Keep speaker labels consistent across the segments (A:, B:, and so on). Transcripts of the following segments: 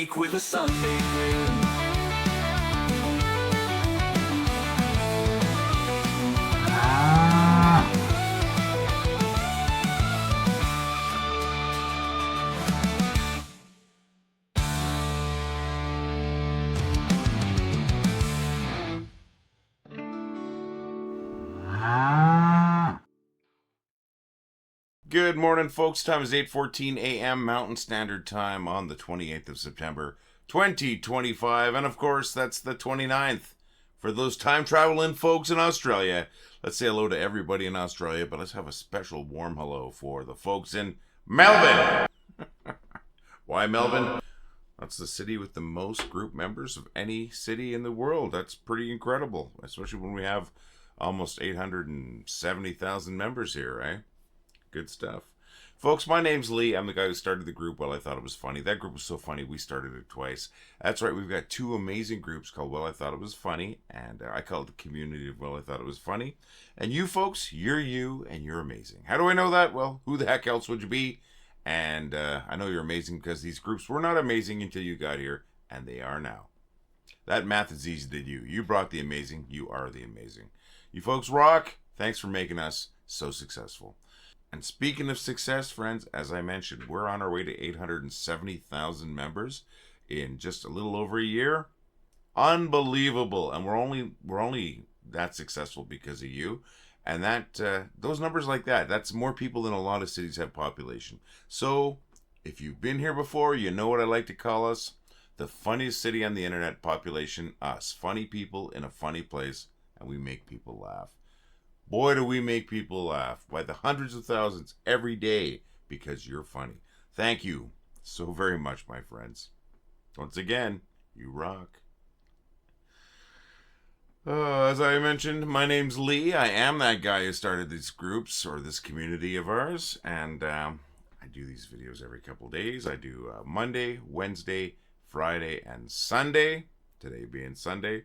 A: week with a Sunday grin.
B: Good morning, folks. Time is 8:14 a.m. Mountain Standard Time on the 28th of September, 2025. And, of course, that's the 29th. For those time traveling folks in Australia, let's say hello to everybody in Australia, but let's have a special warm hello for the folks in Melbourne. Why Melbourne? That's the city with the most group members of any city in the world. That's pretty incredible, especially when we have almost 870,000 members here, eh? Good stuff. Folks, my name's Lee. I'm the guy who started the group. Well, I thought it was funny. That group was so funny, we started it twice. That's right, we've got two amazing groups called Well, I Thought It Was Funny, and I call it the community of Well, I Thought It Was Funny. And you folks, you're you, and you're amazing. How do I know that? Well, who the heck else would you be? And I know you're amazing because these groups were not amazing until you got here, and they are now. That math is easy to do. You brought the amazing. You are the amazing. You folks rock. Thanks for making us so successful. And speaking of success, friends, as I mentioned, we're on our way to 870,000 members in just a little over a year. Unbelievable. And we're only that successful because of you. And that those numbers like that, that's more people than a lot of cities have population. So if you've been here before, you know what I like to call us. The funniest city on the internet, population, us. Funny people in a funny place, and we make people laugh. Boy, do we make people laugh by the hundreds of thousands every day because you're funny. Thank you so very much, my friends. Once again, you rock. As I mentioned, my name's Lee. I am that guy who started these groups or this community of ours, and I do these videos every couple days. I do Monday, Wednesday, Friday, and Sunday. Today being Sunday.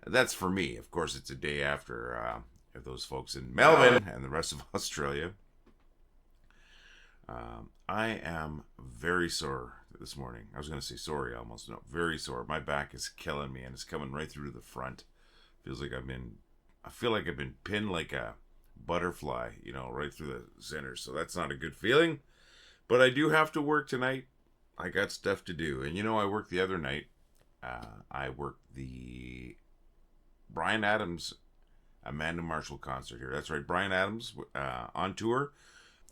B: That's for me. Of course, it's a day after those folks in Melbourne and the rest of Australia. I am very sore this morning. I was going to say sorry almost. No, very sore. My back is killing me and it's coming right through to the front. I feel like I've been pinned like a butterfly, right through the center. So that's not a good feeling. But I do have to work tonight. I got stuff to do. And I worked the other night. I worked the Bryan Adams Amanda Marshall concert here. That's right, Bryan Adams on tour.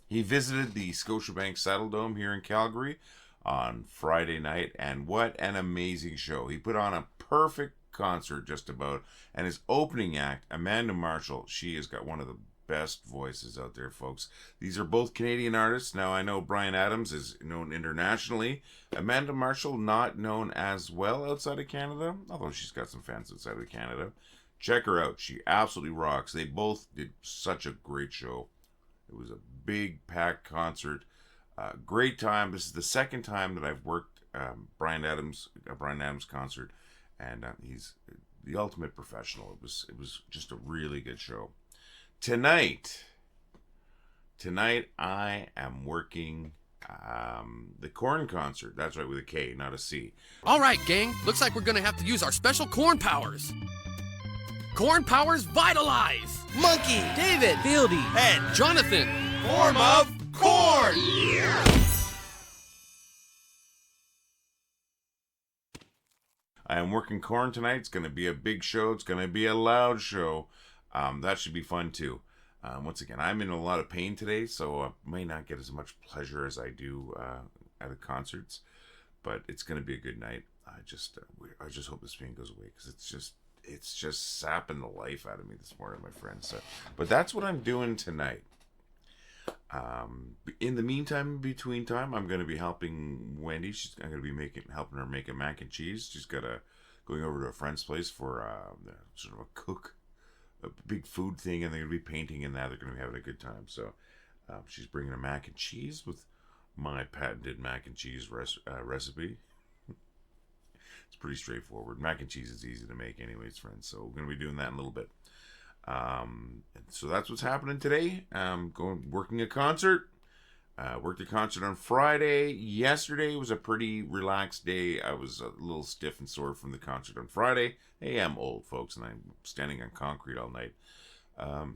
B: He visited the Scotiabank Saddle Dome here in Calgary on Friday night, and what an amazing show. He put on a perfect concert just about, and his opening act, Amanda Marshall, she has got one of the best voices out there, folks. These are both Canadian artists. Now, I know Bryan Adams is known internationally. Amanda Marshall, not known as well outside of Canada, although she's got some fans outside of Canada. Check her out. She absolutely rocks. They both did such a great show. It was a big, packed concert. Great time. This is the second time that I've worked a Bryan Adams concert, and he's the ultimate professional. It was just a really good show. Tonight I am working the Korn concert. That's right, with a K, not a C.
C: All right, gang. Looks like we're gonna have to use our special Korn powers. Korn powers vitalize.
D: Monkey, David,
C: Fieldy,
D: and
C: Jonathan.
D: Form of Korn.
B: I am working Korn tonight. It's going to be a big show. It's going to be a loud show. That should be fun too. Once again, I'm in a lot of pain today, so I may not get as much pleasure as I do at the concerts. But it's going to be a good night. I just hope this pain goes away because it's just sapping the life out of me this morning, my friends. So, but that's what I'm doing tonight. In the meantime, between time, I'm going to be helping Wendy. I'm going to be helping her make a mac and cheese. She's going over to a friend's place for sort of a big food thing, and they're going to be painting and that. They're going to be having a good time. So she's bringing a mac and cheese with my patented mac and cheese recipe. It's pretty straightforward. Mac and cheese is easy to make anyways, friends. So we're going to be doing that in a little bit. So that's what's happening today. Working a concert. Worked a concert on Friday. Yesterday was a pretty relaxed day. I was a little stiff and sore from the concert on Friday. Hey, I'm old, folks, and I'm standing on concrete all night.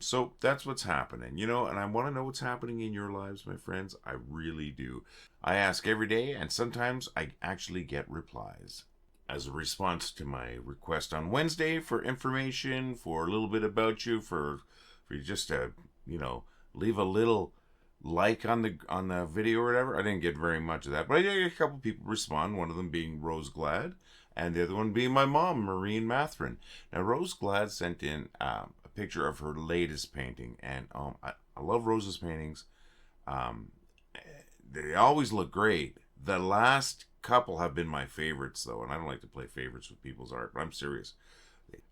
B: So that's what's happening, and I want to know what's happening in your lives, my friends. I really do. I ask every day, and sometimes I actually get replies. As a response to my request on Wednesday for information, for a little bit about you, for you just to, leave a little like on the video or whatever. I didn't get very much of that, but I did get a couple people respond, one of them being Rose Glad, and the other one being my mom, Maureen Mathurin. Now, Rose Glad sent in a picture of her latest painting, and I love Rose's paintings. They always look great. The last couple have been my favorites, though, and I don't like to play favorites with people's art, but I'm serious.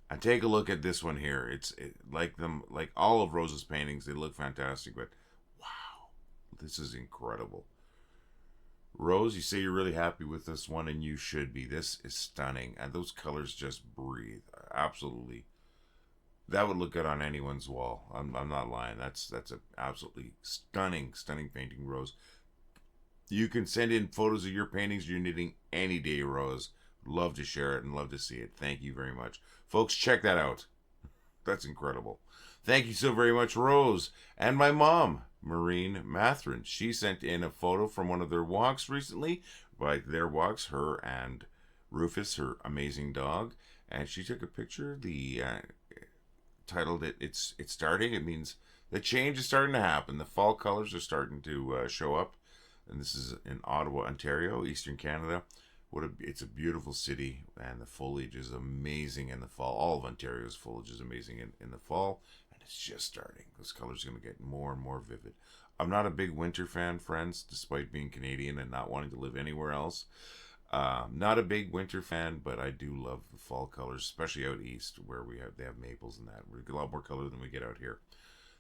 B: And take a look at this one here. It's like all of Rose's paintings, they look fantastic, but wow, this is incredible. Rose, you say you're really happy with this one, and you should be. This is stunning, and those colors just breathe. Absolutely. That would look good on anyone's wall. I'm not lying. That's an absolutely stunning painting, Rose. You can send in photos of your paintings you're knitting any day, Rose. Love to share it and love to see it. Thank you very much. Folks, check that out. That's incredible. Thank you so very much, Rose. And my mom, Maureen Mathurin. She sent in a photo from one of their walks recently. By their walks, her and Rufus, her amazing dog. And she took a picture. Titled it, it's starting. It means the change is starting to happen. The fall colors are starting to show up. And this is in Ottawa, Ontario, Eastern Canada. It's a beautiful city, and the foliage is amazing in the fall. All of Ontario's foliage is amazing in the fall, and it's just starting. Those colors are going to get more and more vivid. I'm not a big winter fan, friends, despite being Canadian and not wanting to live anywhere else. Not a big winter fan, but I do love the fall colors, especially out east where they have maples and that. We get a lot more color than we get out here.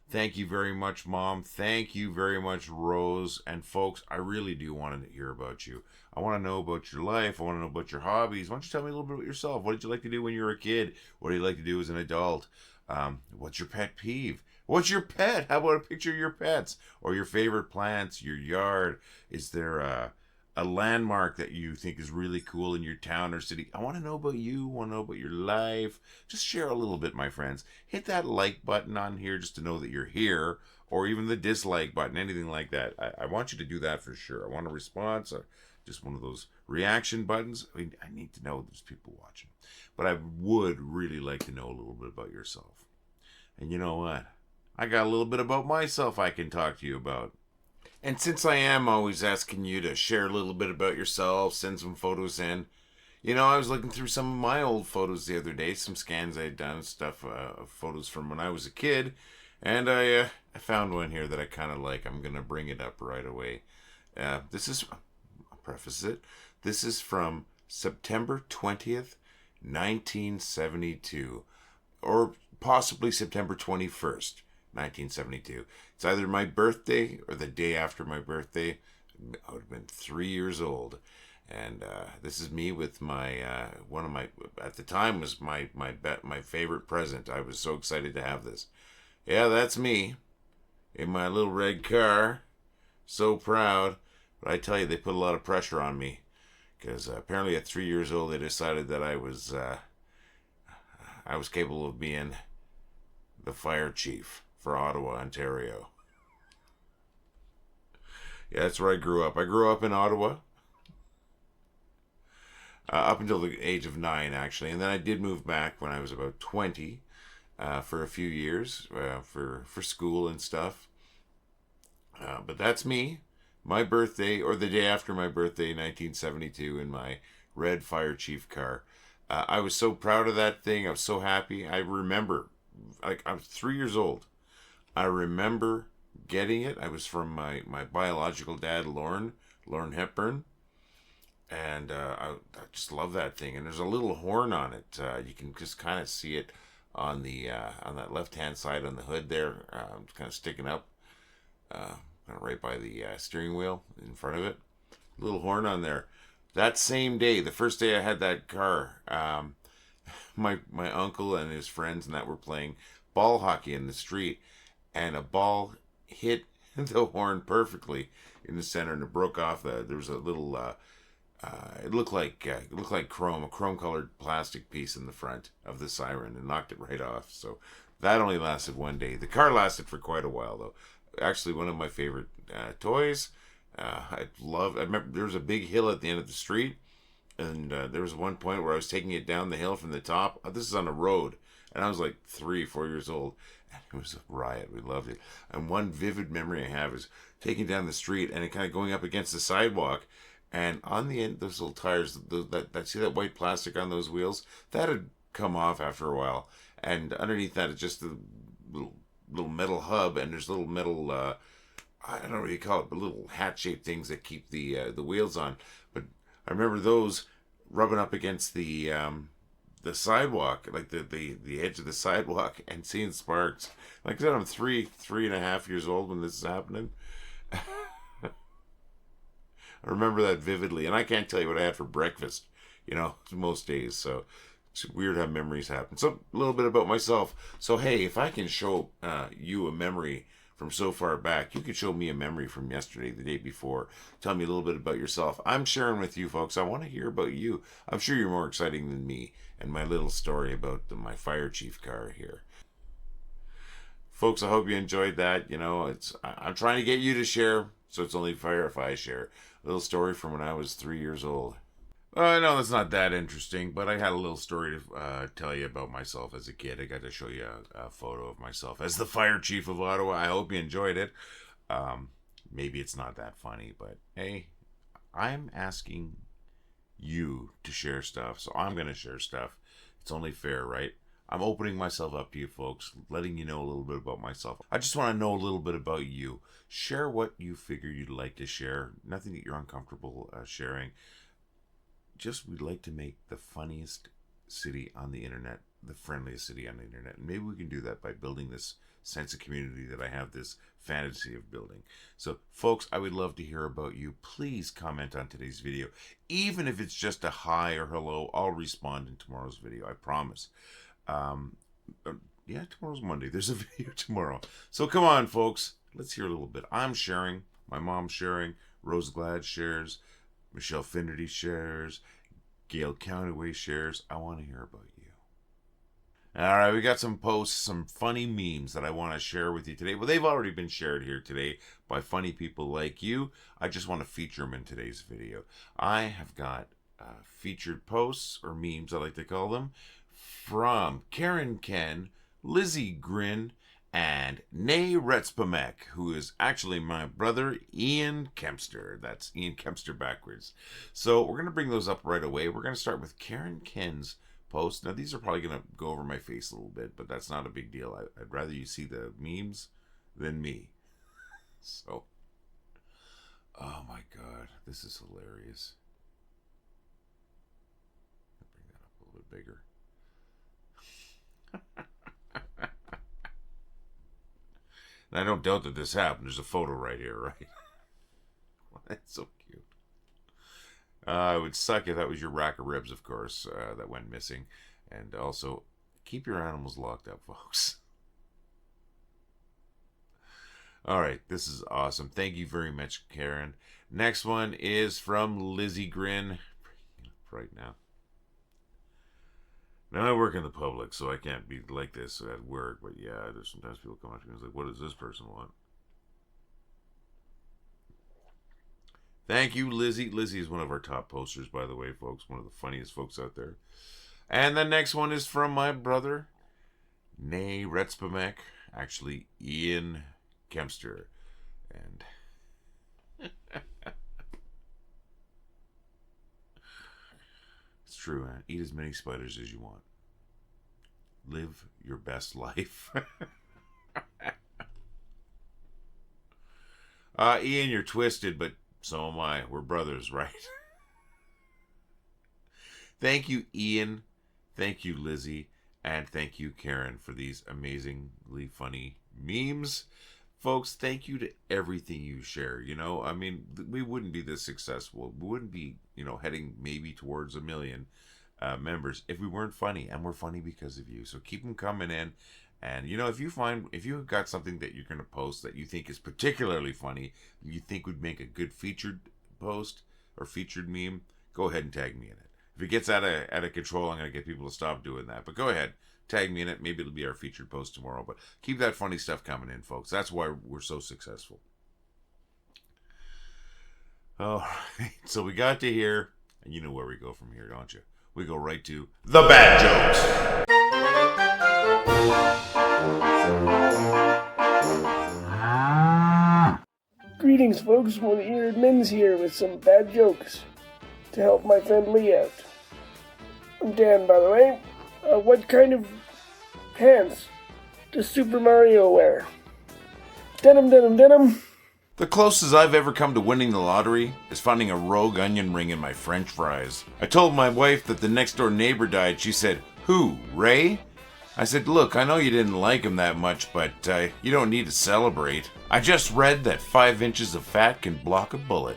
B: Thank you very much, Mom. Thank you very much, Rose. And folks, I really do want to hear about you. I want to know about your life. I want to know about your hobbies. Why don't you tell me a little bit about yourself? What did you like to do when you were a kid? What do you like to do as an adult? What's your pet peeve? What's your pet? How about a picture of your pets? Or your favorite plants, your yard? Is there a landmark that you think is really cool in your town or city? I want to know about you. I want to know about your life. Just share a little bit, my friends. Hit that like button on here just to know that you're here, or even the dislike button, anything like that. I want you to do that for sure. I want a response, or just one of those reaction buttons. I need to know there's people watching. But I would really like to know a little bit about yourself. And you know what? I got a little bit about myself I can talk to you about. And since I am always asking you to share a little bit about yourself, send some photos in, I was looking through some of my old photos the other day, some scans I had done, stuff, photos from when I was a kid, and I found one here that I kind of like. I'm going to bring it up right away. I'll preface it. This is from September 20th, 1972, or possibly September 21st. 1972. It's either my birthday or the day after my birthday. I would have been 3 years old, and this is me with my one of my, at the time, was my favorite present. I was so excited to have this. Yeah, that's me in my little red car. So proud. But I tell you, they put a lot of pressure on me, because apparently at 3 years old they decided that I was capable of being the fire chief for Ottawa, Ontario. Yeah, that's where I grew up. I grew up in Ottawa. Up until the age of 9, actually. And then I did move back when I was about 20 for a few years for school and stuff. But that's me. My birthday, or the day after my birthday, 1972, in my red fire chief car. I was so proud of that thing. I was so happy. I remember, I was 3 years old. I remember getting it. I was from my biological dad, Lorne Hepburn. And I just love that thing. And there's a little horn on it. You can just kind of see it on that left-hand side on the hood there, kind of sticking up, right by the steering wheel in front of it. Little horn on there. That same day, the first day I had that car, my uncle and his friends and that were playing ball hockey in the street, and a ball hit the horn perfectly in the center, and it broke off. There was a little. It looked like chrome, a chrome-colored plastic piece in the front of the siren, and knocked it right off. So that only lasted one day. The car lasted for quite a while, though. Actually, one of my favorite toys. I remember there was a big hill at the end of the street, and there was one point where I was taking it down the hill from the top. This is on a road, and I was like 3-4 years old, and it was a riot. We loved it. And one vivid memory I have is taking down the street and it kind of going up against the sidewalk. And on the end, those little tires, see that white plastic on those wheels? That had come off after a while. And underneath that is just the little metal hub, and there's little metal, I don't know what you call it, but little hat-shaped things that keep the wheels on. But I remember those rubbing up against the sidewalk, like the edge of the sidewalk, and seeing sparks. Like I said, I'm 3.5 years old when this is happening. I remember that vividly, and I can't tell you what I had for breakfast, most days. So it's weird how memories happen. So a little bit about myself. So hey, if I can show you a memory from so far back, you can show me a memory from yesterday, the day before. Tell me a little bit about yourself. I'm sharing with you folks. I want to hear about you. I'm sure you're more exciting than me and my little story about my fire chief car here. Folks, I hope you enjoyed that. I'm trying to get you to share, so it's only fair if I share a little story from when I was 3 years old. I know that's not that interesting, but I had a little story to tell you about myself as a kid. I got to show you a photo of myself as the fire chief of Ottawa. I hope you enjoyed it. Maybe it's not that funny, but hey, I'm asking you to share stuff, so I'm going to share stuff. It's only fair, right? I'm opening myself up to you folks, letting you know a little bit about myself. I just want to know a little bit about you. Share what you figure you'd like to share. Nothing that you're uncomfortable sharing. Just we'd like to make the funniest city on the internet, the friendliest city on the internet. And maybe we can do that by building this sense of community that I have this fantasy of building. So folks, I would love to hear about you. Please comment on today's video. Even if it's just a hi or hello, I'll respond in tomorrow's video, I promise. Yeah, tomorrow's Monday. There's a video tomorrow. So come on, folks. Let's hear a little bit. I'm sharing. My mom's sharing. Rose Glad shares. Michelle Finnerty shares. Gail Countaway shares. I want to hear about you. All right, we got some posts, some funny memes that I want to share with you today. Well, they've already been shared here today by funny people like you. I just want to feature them in today's video. I have got featured posts, or memes I like to call them, from Karren Khen, Lizzy, Grin, and Retspmek, who is actually my brother, Ian Kempster. That's Ian Kempster backwards. So we're going to bring those up right away. We're going to start with Karren Khen's post. Now, these are probably going to go over my face a little bit, but that's not a big deal. I'd rather you see the memes than me. So, oh my God, this is hilarious. I'll bring that up a little bit bigger. And I don't doubt that this happened. There's a photo right here, right? Well, that's so cute. It would suck if that was your rack of ribs, of course, that went missing. And also, keep your animals locked up, folks. All right, this is awesome. Thank you very much, Karren. Next one is from Lizzy Grin. Right now. Now I work in the public, so I can't be like this at work. But yeah, there's sometimes people come up to me and say, "What does this person want?" Thank you, Lizzy. Lizzy is one of our top posters, by the way, folks. One of the funniest folks out there. And the next one is from my brother, Retspmek. Actually, Ian Kempster. And it's true, man. Eat as many spiders as you want. Live your best life. Ian, you're twisted, but so am I. We're brothers, right? Thank you, Ian. Thank you, Lizzy. And thank you, Karren, for these amazingly funny memes. Folks, thank you to everything you share. I mean, we wouldn't be this successful. We wouldn't be, heading maybe towards 1 million members if we weren't funny. And we're funny because of you. So keep them coming in. And, you know, if you've got something that you're going to post that you think is particularly funny, you think would make a good featured post or featured meme, go ahead and tag me in it. If it gets out of control, I'm going to get people to stop doing that. But go ahead, tag me in it. Maybe it'll be our featured post tomorrow. But keep that funny stuff coming in, folks. That's why we're so successful. Oh, so we got to here, and you know where we go from here, don't you? We go right to the bad jokes.
E: Greetings, folks. One-eared Mims here with some bad jokes to help my friend Lee out. I'm Dan, by the way. What kind of pants does Super Mario wear? Denim, denim, denim.
B: The closest I've ever come to winning the lottery is finding a rogue onion ring in my French fries. I told my wife that the next door neighbor died. She said, "Who, Ray?" I said, "Look, I know you didn't like him that much, but you don't need to celebrate. I just read that 5 inches of fat can block a bullet."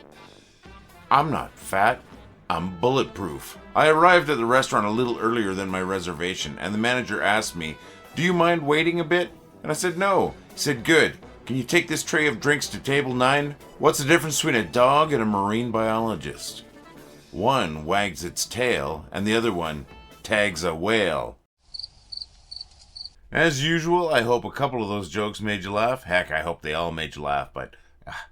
B: I'm not fat. I'm bulletproof. I arrived at the restaurant a little earlier than my reservation, and the manager asked me, "Do you mind waiting a bit?" And I said, "No." He said, "Good. Can you take this tray of drinks to table 9? What's the difference between a dog and a marine biologist? One wags its tail, and the other one tags a whale." As usual, I hope a couple of those jokes made you laugh. Heck, I hope they all made you laugh, but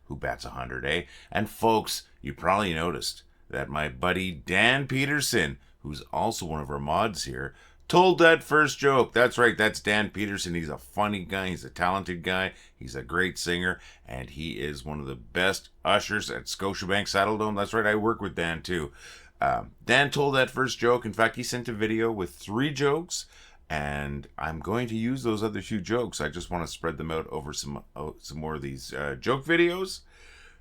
B: who bats 100, eh? And folks, you probably noticed that my buddy Dan Peterson, who's also one of our mods here, told that first joke. That's right, that's Dan Peterson. He's a funny guy, he's a talented guy, he's a great singer, and he is one of the best ushers at Scotiabank Saddledome. That's right, I work with Dan too. Dan told that first joke. In fact, he sent a video with 3 jokes, and I'm going to use those other 2 jokes. I just want to spread them out over some more of these joke videos.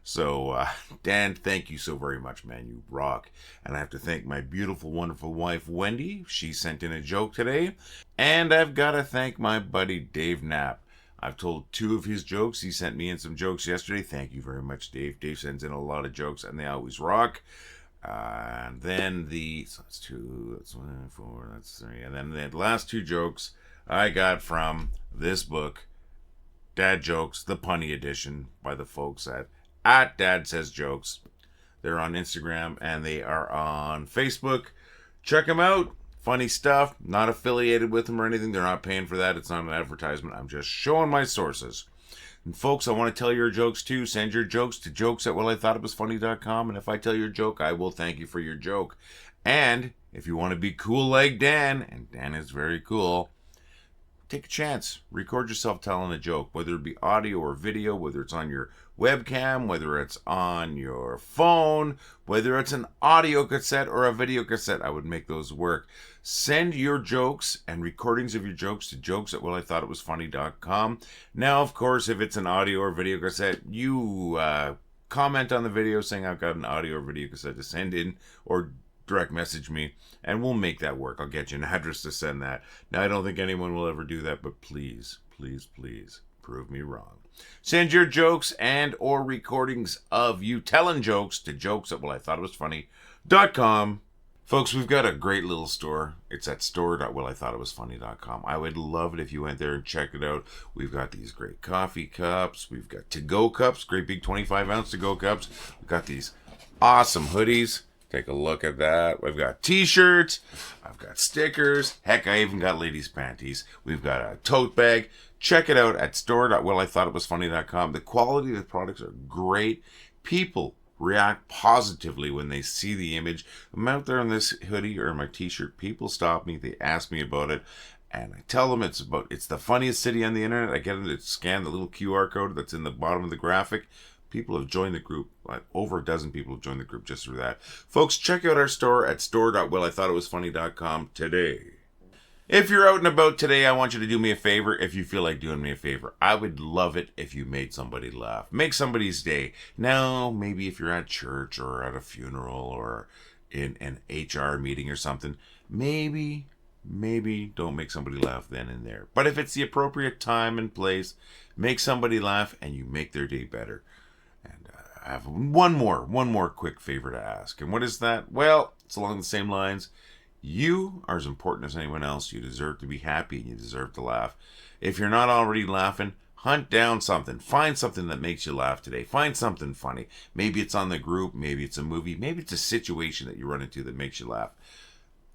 B: So, Dan, thank you so very much, man. You rock. And I have to thank my beautiful, wonderful wife, Wendy. She sent in a joke today. And I've got to thank my buddy, Dave Knapp. I've told 2 of his jokes. He sent me in some jokes yesterday. Thank you very much, Dave. Dave sends in a lot of jokes, and they always rock. And then so that's 2, that's 1, 4, that's 3. And then the last 2 jokes I got from this book, Dad Jokes, the Punny Edition, by the folks at Dad Says Jokes. They're on Instagram and they are on Facebook. Check them out. Funny stuff. Not affiliated with them or anything. They're not paying for that. It's not an advertisement. I'm just showing my sources. And folks, I want to tell your jokes too. Send your jokes to jokes@wellighthoughtitwasfunny.com. And if I tell your joke, I will thank you for your joke. And if you want to be cool like Dan, and Dan is very cool, take a chance. Record yourself telling a joke, whether it be audio or video, whether it's on your webcam, whether it's on your phone, whether it's an audio cassette or a video cassette. I would make those work. Send your jokes and recordings of your jokes to jokes@wellighthoughtitwasfunny.com. Now, of course, if it's an audio or video cassette, you comment on the video saying I've got an audio or video cassette to send in, or direct message me, and we'll make that work. I'll get you an address to send that. Now, I don't think anyone will ever do that, but please, please, please, prove me wrong. Send your jokes and or recordings of you telling jokes to jokes@wellighthoughtitwasfunny.com. Folks, we've got a great little store. It's at store.wellighthoughtitwasfunny.com. I would love it if you went there and checked it out. We've got these great coffee cups. We've got to-go cups, great big 25-ounce to-go cups. We've got these awesome hoodies. Take a look at that. We've got t-shirts. I've got stickers. Heck, I even got ladies' panties. We've got a tote bag. Check it out at store.wellighthoughtitwasfunny.com. The quality of the products are great. People react positively when they see the image. I'm out there in this hoodie or my t-shirt. People stop me. They ask me about it. And I tell them it's the funniest city on the internet. I get them to scan the little QR code that's in the bottom of the graphic. People have joined the group. Like over a dozen people have joined the group just through that. Folks, check out our store at store.wellighthoughtitwasfunny.com today. If you're out and about today, I want you to do me a favor. If you feel like doing me a favor, I would love it if you made somebody laugh. Make somebody's day. Now, maybe if you're at church or at a funeral or in an HR meeting or something, maybe don't make somebody laugh then and there. But if it's the appropriate time and place, make somebody laugh and you make their day better. And I have one more quick favor to ask. And what is that? Well, it's along the same lines. You are as important as anyone else. You deserve to be happy and you deserve to laugh. If you're not already laughing, hunt down something. Find something that makes you laugh today. Find something funny. Maybe it's on the group. Maybe it's a movie. Maybe it's a situation that you run into that makes you laugh.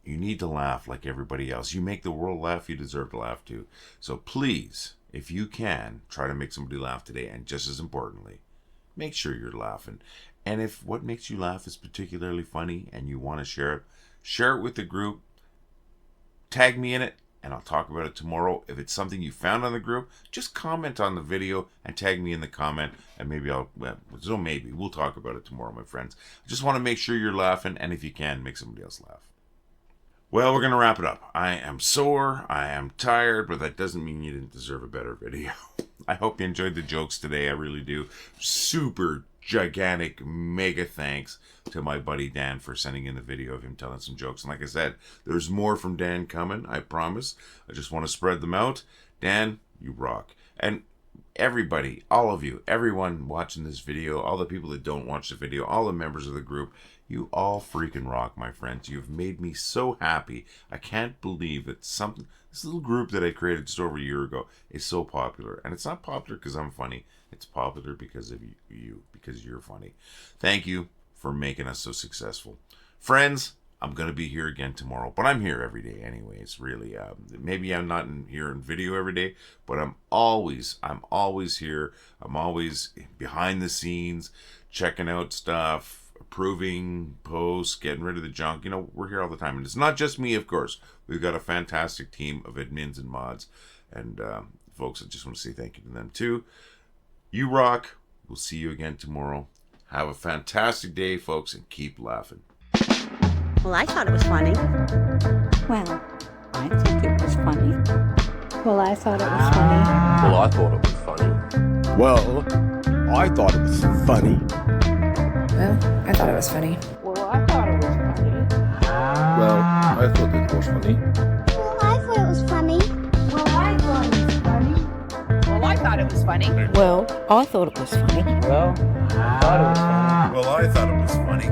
B: You need to laugh like everybody else. You make the world laugh, you deserve to laugh too. So please, if you can, try to make somebody laugh today. And just as importantly, make sure you're laughing. And if what makes you laugh is particularly funny and you want to share it with the group. Tag me in it and I'll talk about it tomorrow. If it's something you found on the group, just comment on the video and tag me in the comment, and maybe we'll talk about it tomorrow, my friends. I just want to make sure you're laughing, and if you can, make somebody else laugh. Well, we're going to wrap it up. I am sore, I am tired, but that doesn't mean you didn't deserve a better video. I hope you enjoyed the jokes today. I really do. Super gigantic mega thanks to my buddy Dan for sending in the video of him telling some jokes. And like I said, there's more from Dan coming, I promise. I just want to spread them out. Dan, you rock. And everybody, all of you, everyone watching this video, all the people that don't watch the video, all the members of the group, you all freaking rock, my friends. You've made me so happy. I can't believe that this little group that I created just over a year ago is so popular. And it's not popular because I'm funny. It's popular because of you, because you're funny. Thank you for making us so successful. Friends, I'm going to be here again tomorrow, but I'm here every day anyways, really. Maybe I'm not here in video every day, but I'm always here. I'm always behind the scenes, checking out stuff, approving posts, getting rid of the junk. You know, we're here all the time. And it's not just me, of course. We've got a fantastic team of admins and mods. And folks, I just want to say thank you to them too. You rock. We'll see you again tomorrow. Have a fantastic day, folks, and keep laughing.
F: Well, I thought it was funny.
G: Well, I think it was funny. Well, I thought it was funny.
H: Well, I thought it was funny.
I: Well, I thought it was funny.
J: Well, I thought it was funny.
E: Well, I thought it was funny.
I: Well, I thought it was funny.
F: Well, I thought it was funny.
G: Well, I thought it was funny.
J: Well, I thought it was funny.
G: Well, I thought it was funny.
I: Well, I thought it was funny.